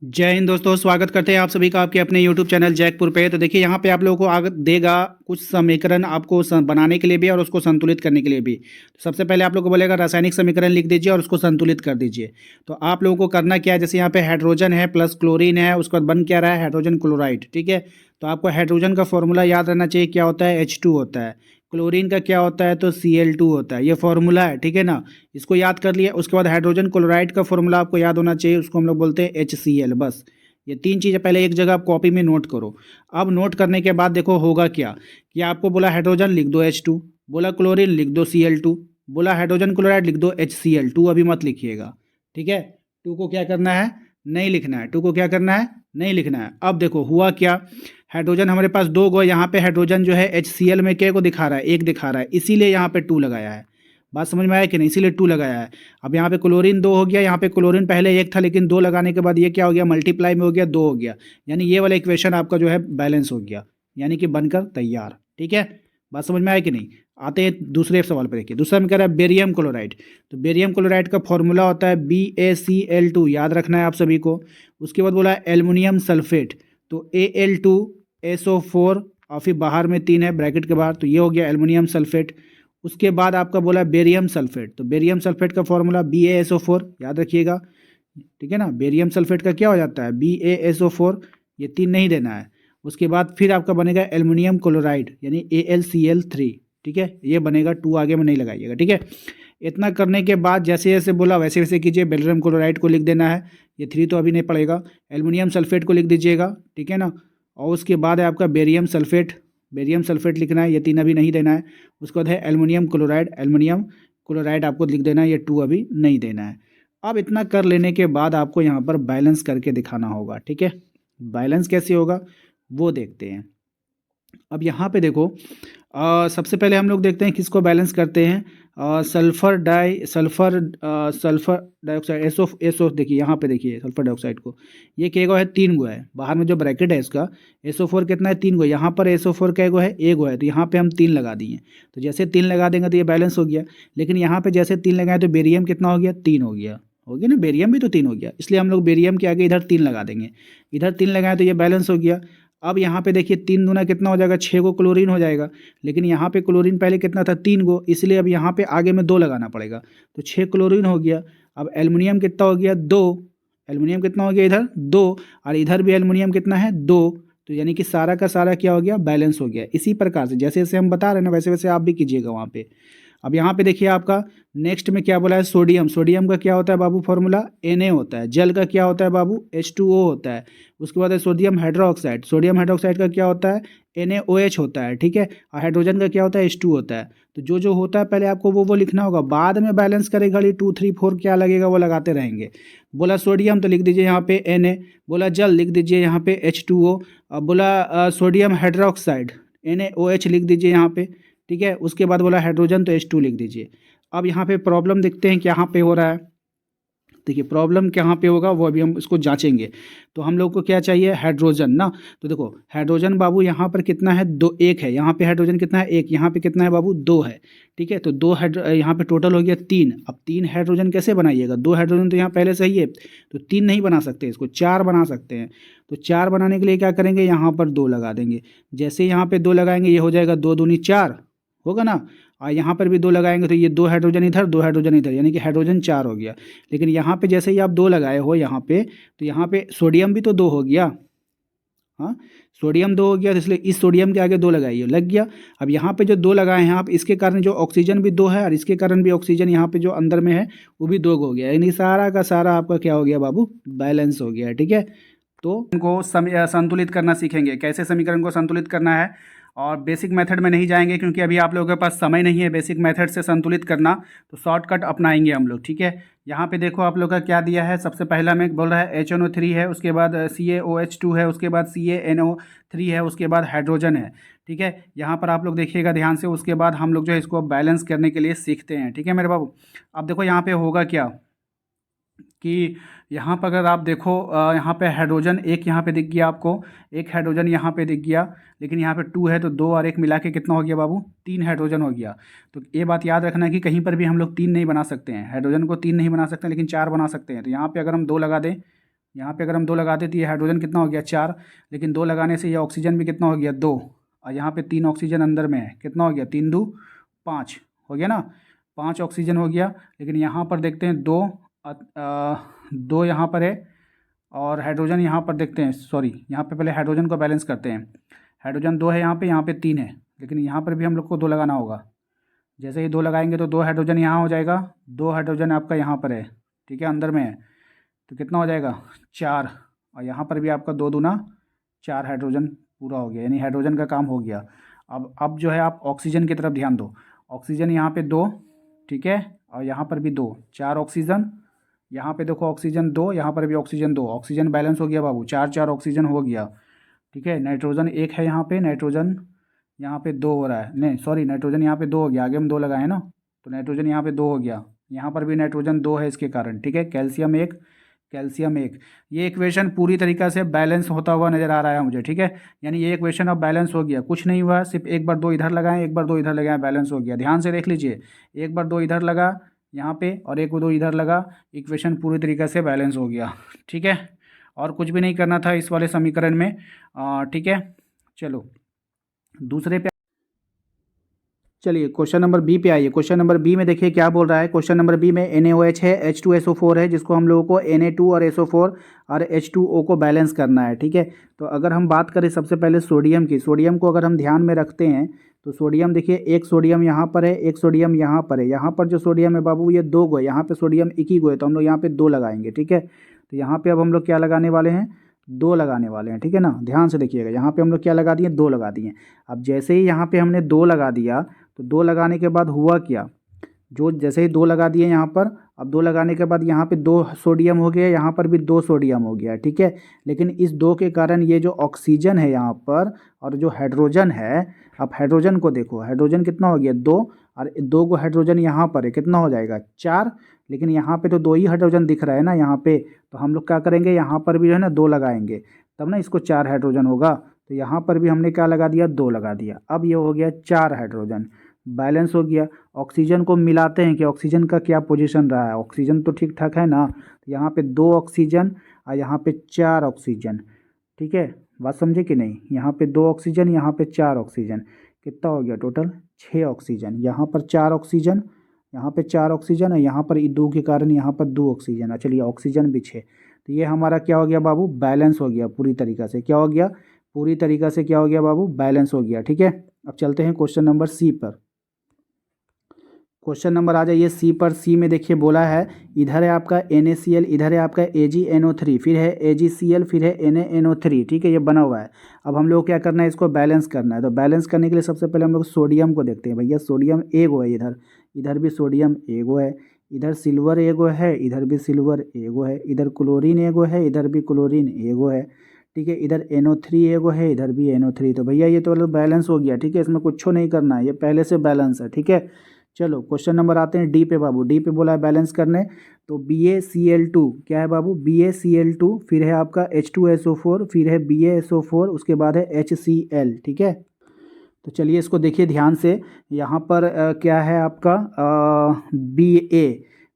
जय हिंद दोस्तों, स्वागत करते हैं आप सभी का आपके अपने YouTube चैनल जैकपुर पे। तो देखिए यहाँ पे आप लोगों को आगे देगा कुछ समीकरण आपको बनाने के लिए भी और उसको संतुलित करने के लिए भी। तो सबसे पहले आप लोगों को बोलेगा रासायनिक समीकरण लिख दीजिए और उसको संतुलित कर दीजिए। तो आप लोगों को करना क्या है, जैसे यहाँ पे हाइड्रोजन है प्लस क्लोरीन है, उसके बाद बन क्या रहा है हाइड्रोजन क्लोराइड। ठीक है, तो आपको हाइड्रोजन का फॉर्मूला याद रहना चाहिए, क्या होता है H2 होता है। क्लोरीन का क्या होता है तो Cl2 होता है, ये फॉर्मूला है। ठीक है ना, इसको याद कर लिया। उसके बाद हाइड्रोजन क्लोराइड का फॉर्मूला आपको याद होना चाहिए, उसको हम लोग बोलते हैं HCl। बस ये तीन चीज़ें पहले एक जगह आप कॉपी में नोट करो। अब नोट करने के बाद देखो होगा क्या कि आपको बोला हाइड्रोजन लिख दो H2, बोला क्लोरीन लिख दो Cl2, बोला हाइड्रोजन क्लोराइड लिख दो HCl2। अभी मत लिखिएगा, ठीक है। टू को क्या करना है, नहीं लिखना है। टू को क्या करना है, नहीं लिखना है। अब देखो हुआ क्या, हाइड्रोजन हमारे पास दो गो, यहाँ पे हाइड्रोजन जो है HCl में क्या को दिखा रहा है, एक दिखा रहा है, इसीलिए यहाँ पे टू लगाया है। बात समझ में आया कि नहीं, इसीलिए टू लगाया है। अब यहाँ पे क्लोरीन दो हो गया, यहाँ पे क्लोरीन पहले एक था लेकिन दो लगाने के बाद ये क्या हो गया, मल्टीप्लाई में हो गया, दो हो गया। यानी ये वाला इक्वेशन आपका जो है बैलेंस हो गया, यानी कि बनकर तैयार। ठीक है, बात समझ में आया कि नहीं। आते हैं दूसरे सवाल पर। देखिए दूसरा में कह रहा है बेरियम क्लोराइड। तो बेरियम क्लोराइड का फॉर्मूला होता है BaCl2, याद रखना है आप सभी को। उसके बाद बोला एल्युमिनियम सल्फेट, तो Al2SO4 और फिर बाहर में तीन है ब्रैकेट के बाहर, तो ये हो गया एल्युमिनियम सल्फेट। उसके बाद आपका बोला बेरियम सल्फेट, तो बेरियम सल्फेट का फॉर्मूला BaSO4, याद रखिएगा। ठीक है ना, बेरियम सल्फेट का क्या हो जाता है BaSO4, ये तीन नहीं देना है। उसके बाद फिर आपका बनेगा एल्युमिनियम क्लोराइड यानी AlCl3। ठीक है, ये बनेगा, टू आगे में नहीं लगाइएगा। ठीक है, इतना करने के बाद जैसे जैसे बोला वैसे वैसे कीजिए। बेरियम क्लोराइड को लिख देना है, ये थ्री तो अभी नहीं पड़ेगा। एल्युमिनियम सल्फेट को लिख दीजिएगा, ठीक है ना। और उसके बाद है आपका बेरियम सल्फेट, बेरियम सल्फेट लिखना है, ये तीन अभी नहीं देना है। उसके बाद है एल्युमिनियम क्लोराइड, एल्युमिनियम क्लोराइड आपको लिख देना है, ये टू अभी नहीं देना है। अब इतना कर लेने के बाद आपको यहाँ पर बैलेंस करके दिखाना होगा। ठीक है, बैलेंस कैसे होगा वो देखते हैं। अब यहाँ पे देखो, सबसे पहले हम लोग देखते हैं किसको बैलेंस करते हैं। सल्फर डाइऑक्साइड एसओ देखिए यहाँ पे, देखिए सल्फर डाइऑक्साइड को ये क्या गो है, तीन गो है। बाहर में जो ब्रैकेट है इसका SO4 कितना है, तीन गो। यहाँ पर SO4 क्या गो है, एक गो है, तो यहाँ पे हम तीन लगा दिए। तो जैसे तीन लगा देंगे तो ये बैलेंस हो गया। लेकिन यहाँ पे जैसे तीन लगाए तो बेरियम कितना हो गया, तीन हो गया, हो गया ना, बेरियम भी तो तीन हो गया, इसलिए हम लोग बेरियम के आगे इधर तीन लगा देंगे। इधर तीन लगाए तो ये बैलेंस हो गया। अब यहाँ पे देखिए तीन दूना कितना हो जाएगा, छः गो क्लोरीन हो जाएगा। लेकिन यहाँ पे क्लोरीन पहले कितना था, तीन गो, इसलिए अब यहाँ पे आगे में दो लगाना पड़ेगा, तो छः क्लोरीन हो गया। अब एल्युमिनियम कितना हो गया, दो। एल्युमिनियम कितना हो गया इधर, दो, और इधर भी एल्युमिनियम कितना है, दो। तो यानी कि सारा का सारा क्या हो गया, बैलेंस हो गया। इसी प्रकार से जैसे जैसे हम बता रहे हैं ना वैसे वैसे आप भी कीजिएगा वहाँ पे। अब यहाँ पे देखिए आपका नेक्स्ट में क्या बोला है, सोडियम। सोडियम का क्या होता है बाबू, फॉर्मूला Na होता है। जल का क्या होता है बाबू, H2O होता है। उसके बाद है सोडियम हाइड्रोक्साइड। सोडियम हाइड्रोक्साइड का क्या होता है, NaOH होता है। ठीक है, और हाइड्रोजन का क्या होता है, H2 होता है। तो जो जो होता है पहले आपको वो लिखना होगा, बाद में बैलेंस करे घड़ी 2 3 4 क्या लगेगा वो लगाते रहेंगे। बोला सोडियम तो लिख दीजिए यहाँ पे Na, बोला जल लिख दीजिए यहाँ पे H2O, और बोला सोडियम हाइड्रोक्साइड NaOH लिख दीजिए यहाँ पे। ठीक है, उसके बाद बोला हाइड्रोजन तो H2 लिख दीजिए। अब यहाँ पे प्रॉब्लम देखते हैं क्या यहाँ पे हो रहा है। देखिए प्रॉब्लम कहाँ पे होगा वो अभी हम इसको जांचेंगे। तो हम लोग को क्या चाहिए, हाइड्रोजन ना। तो देखो हाइड्रोजन बाबू यहाँ पर कितना है, दो, एक है। यहाँ पे हाइड्रोजन कितना है, एक। यहाँ पे कितना है बाबू, दो है। ठीक है, तो दो यहाँ पे टोटल हो गया तीन। अब तीन हाइड्रोजन कैसे बनाइएगा, दो हाइड्रोजन तो यहाँ पहले से ही है, तो तीन नहीं बना सकते, इसको चार बना सकते हैं। तो चार बनाने के लिए क्या करेंगे, यहाँ पर दो लगा देंगे। जैसे यहाँ पे दो लगाएंगे ये हो जाएगा दो दूनी चार, होगा ना। और यहाँ पर भी दो लगाएंगे तो ये दो हाइड्रोजन इधर, दो हाइड्रोजन इधर, यानी कि हाइड्रोजन चार हो गया। लेकिन यहाँ पे जैसे ही आप दो लगाए हो यहाँ पे, तो यहाँ पे सोडियम भी तो दो हो गया। हाँ, सोडियम दो हो गया, तो इसलिए इस सोडियम के आगे दो लगाइए, लग गया। अब यहाँ पे जो दो लगाए हैं आप, इसके कारण जो ऑक्सीजन भी दो है और इसके कारण भी ऑक्सीजन यहाँ पे जो अंदर में है वो भी दो हो गया। यानी सारा का सारा आपका क्या हो गया बाबू, बैलेंस हो गया। ठीक है, तो इनको संतुलित करना सीखेंगे, कैसे समीकरण को संतुलित करना है। और बेसिक मेथड में नहीं जाएंगे क्योंकि अभी आप लोगों के पास समय नहीं है बेसिक मेथड से संतुलित करना, तो शॉर्टकट अपनाएंगे हम लोग। ठीक है, यहाँ पे देखो आप लोग का क्या दिया है। सबसे पहला में बोल रहा है HNO3 है, उसके बाद CaOH2 है, उसके बाद CaNO3 है, उसके बाद हाइड्रोजन है। ठीक है, यहाँ पर आप लोग देखिएगा ध्यान से। उसके बाद हम लोग जो है इसको बैलेंस करने के लिए सीखते हैं। ठीक है मेरे बाबू, अब देखो यहाँ पे होगा क्या कि यहाँ पर अगर आप देखो, यहाँ पे हाइड्रोजन एक यहाँ पे दिख गया आपको, एक हाइड्रोजन यहाँ पे दिख गया। लेकिन यहाँ पे टू है तो दो और एक मिला के कितना हो गया बाबू, तीन हाइड्रोजन हो गया। तो ये बात याद रखना है कि कहीं पर भी हम लोग तीन नहीं बना सकते हैं, हाइड्रोजन को तीन नहीं बना सकते लेकिन चार बना सकते हैं। तो यहाँ पे अगर हम दो लगा दें यहाँ पे अगर हम 2 लगाते तो ये हाइड्रोजन कितना हो गया 4, लेकिन 2 लगाने से ये ऑक्सीजन भी कितना हो गया 2, और यहाँ पे 3 ऑक्सीजन अंदर में है, कितना हो गया 3 2 5 हो गया ना, 5 ऑक्सीजन हो गया। लेकिन यहाँ पर देखते हैं 2 यहाँ पर है, और हाइड्रोजन यहाँ पर देखते हैं, सॉरी यहाँ पे पहले हाइड्रोजन को बैलेंस करते हैं। हाइड्रोजन 2 है यहाँ पे 3 है, लेकिन यहाँ पर भी हम लोग को 2 लगाना होगा। जैसे ही 2 लगाएंगे तो 2 हाइड्रोजन यहाँ हो जाएगा, 2 हाइड्रोजन आपका यहाँ पर है, ठीक है, अंदर में है, तो कितना हो जाएगा 4, और यहाँ पर भी आपका 2 दूना 4 हाइड्रोजन पूरा हो गया, यानी हाइड्रोजन का काम हो गया। अब जो है आप ऑक्सीजन की तरफ ध्यान दो। ऑक्सीजन यहाँ पे 2, ठीक है, और यहाँ पर भी 2, 4 ऑक्सीजन। यहाँ पे देखो ऑक्सीजन 2, यहाँ पर भी ऑक्सीजन 2, ऑक्सीजन बैलेंस हो गया बाबू, 4 4 ऑक्सीजन हो गया, ठीक है। नाइट्रोजन 1 है यहाँ पे, नाइट्रोजन यहाँ पे 2 हो रहा है, नहीं सॉरी नाइट्रोजन यहाँ पे 2 हो गया, आगे हम 2 लगाए ना, तो नाइट्रोजन यहाँ पे 2 हो गया, यहाँ पर भी नाइट्रोजन 2 है इसके कारण, ठीक है। Calcium 1, calcium 1। ये इक्वेशन पूरी तरीक़ा से बैलेंस होता हुआ नज़र आ रहा है मुझे, ठीक है। यानी ये इक्वेशन अब बैलेंस हो गया, कुछ नहीं हुआ, सिर्फ एक बार 2 इधर लगाएं, एक बार 2 इधर लगाएं, बैलेंस हो गया। ध्यान से देख लीजिए, एक बार 2 इधर लगा यहाँ पे और एक 2 इधर लगा, इक्वेशन पूरी तरीक़े से बैलेंस हो गया, ठीक है। और कुछ भी नहीं करना था इस वाले समीकरण में, ठीक है। चलो दूसरे पे चलिए, क्वेश्चन नंबर बी पे आइए। क्वेश्चन नंबर बी में देखिए क्या बोल रहा है। क्वेश्चन नंबर बी में NaOH है, H2SO4 है, जिसको हम लोगों को Na2 और SO4 और H2O को बैलेंस करना है, ठीक है। तो अगर हम बात करें सबसे पहले सोडियम की, सोडियम को अगर हम ध्यान में रखते हैं तो सोडियम देखिए, एक सोडियम यहाँ पर है, एक सोडियम यहाँ पर है। यहाँ पर जो सोडियम है बाबू ये 2 गो है, यहाँ पे सोडियम 1 ही गो है, तो हम लोग यहाँ पे 2 लगाएंगे, ठीक है। तो यहाँ पे अब हम लोग क्या लगाने वाले हैं, 2 लगाने वाले हैं, ठीक है ना। ध्यान से देखिएगा, यहाँ पे हम लोग क्या लगा दिए, 2 लगा दिए। अब जैसे ही यहाँ पे हमने 2 लगा दिया तो 2 लगाने के बाद हुआ क्या, जो जैसे ही 2 लगा दिए यहाँ पर, अब 2 लगाने के बाद यहाँ पे 2 सोडियम हो गया, यहाँ पर भी 2 सोडियम हो गया, ठीक है। लेकिन इस 2 के कारण ये जो ऑक्सीजन है यहाँ पर और जो हाइड्रोजन है, अब हाइड्रोजन को देखो, हाइड्रोजन कितना हो गया 2, और 2 को हाइड्रोजन यहाँ पर है, कितना हो जाएगा 4। लेकिन यहाँ पे तो 2 ही हाइड्रोजन दिख रहा है ना यहाँ पे, तो हम लोग क्या करेंगे, यहाँ पर भी जो है ना 2 लगाएंगे, तब ना इसको 4 हाइड्रोजन होगा। तो यहाँ पर भी हमने क्या लगा दिया, 2 लगा दिया। अब ये हो गया 4 हाइड्रोजन, बैलेंस हो गया। ऑक्सीजन को मिलाते हैं कि ऑक्सीजन का क्या पोजीशन रहा है, ऑक्सीजन तो ठीक ठाक है ना। तो यहाँ पे 2 ऑक्सीजन और यहाँ पे 4 ऑक्सीजन, ठीक है, बात समझे कि नहीं। यहाँ पे 2 ऑक्सीजन, यहाँ पे 4 ऑक्सीजन, कितना हो गया टोटल 6 ऑक्सीजन। यहाँ पर 4 ऑक्सीजन, यहाँ पे 4 ऑक्सीजन है, यहाँ पर 2 के कारण यहाँ पर 2 ऑक्सीजन है, चलिए ऑक्सीजन भी 6। तो ये हमारा क्या हो गया बाबू, बैलेंस हो गया पूरी तरीक़ा से। क्या हो गया, पूरी तरीक़ा से क्या हो गया बाबू, बैलेंस हो गया, ठीक है। अब चलते हैं क्वेश्चन नंबर सी पर। क्वेश्चन नंबर आ जाइए सी पर। सी में देखिए बोला है, इधर है आपका NaCl, इधर है आपका AgNO3, फिर है AgCl, फिर है NaNO3, ठीक है, ये बना हुआ है। अब हम लोग क्या करना है, इसको बैलेंस करना है। तो बैलेंस करने के लिए सबसे पहले हम लोग सोडियम को देखते हैं। भैया सोडियम एगो है, इधर इधर भी सोडियम एगो है, इधर सिल्वर एगो है, इधर भी सिल्वर एगो है, इधर क्लोरीन एगो है, इधर भी क्लोरीन एगो है, ठीक है। इधर NO3 एगो है, इधर भी NO3। तो भैया ये तो मतलब बैलेंस हो गया, ठीक है, इसमें कुछ नहीं करना है, ये पहले से बैलेंस है, ठीक है। चलो क्वेश्चन नंबर आते हैं डी पे बाबू। डी पे बोला है बैलेंस करने, तो BaCl2 क्या है बाबू, BaCl2, फिर है आपका H2SO4, फिर है BaSO4, उसके बाद है HCl, ठीक है। तो चलिए इसको देखिए ध्यान से, यहाँ पर क्या है आपका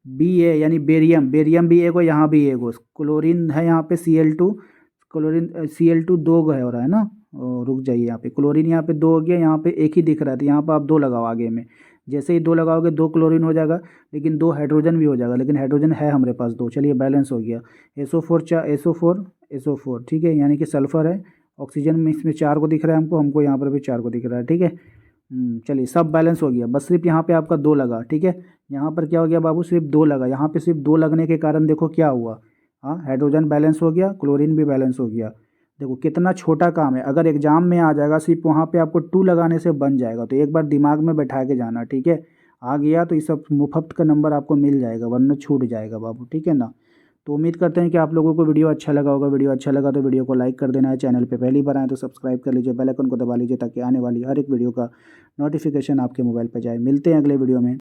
Ba यानी बेरियम, बेरियम भी एगो, यहाँ भी एगो। क्लोरीन है यहाँ पे Cl2, क्लोरीन Cl2 2 गो है हो रहा है ना, रुक जाइए, यहाँ पे क्लोरीन यहाँ पे 2 हो गया, यहाँ पे 1 ही दिख रहा है, तो यहाँ पर आप 2 लगाओ आगे में। जैसे ही 2 लगाओगे 2 क्लोरीन हो जाएगा, लेकिन 2 हाइड्रोजन भी हो जाएगा, लेकिन हाइड्रोजन है हमारे पास 2, चलिए बैलेंस हो गया। SO4, ठीक है, यानी कि सल्फर है। ऑक्सीजन में इसमें 4 को दिख रहा है हमको यहाँ पर भी 4 को दिख रहा है, ठीक है। चलिए सब बैलेंस हो गया, बस सिर्फ यहाँ पे आपका 2 लगा, ठीक है। यहाँ पर क्या हो गया बाबू, सिर्फ 2 लगा। यहाँ पे सिर्फ 2 लगने के कारण देखो क्या हुआ, हाँ हाइड्रोजन बैलेंस हो गया, क्लोरीन भी बैलेंस हो गया। देखो कितना छोटा काम है, अगर एग्जाम में आ जाएगा सिर्फ वहाँ पे आपको 2 लगाने से बन जाएगा, तो एक बार दिमाग में बैठा के जाना, ठीक है। आ गया तो ये सब मुफ्त का नंबर आपको मिल जाएगा, वरना छूट जाएगा बाबू, ठीक है ना। तो उम्मीद करते हैं कि आप लोगों को वीडियो अच्छा लगा होगा। वीडियो अच्छा लगा तो वीडियो को लाइक कर देना है, चैनल पे पहली बार आए तो सब्सक्राइब कर लीजिए, बेल आइकन को दबा लीजिए, ताकि आने वाली हर एक वीडियो का नोटिफिकेशन आपके मोबाइल पर जाए। मिलते हैं अगले वीडियो में।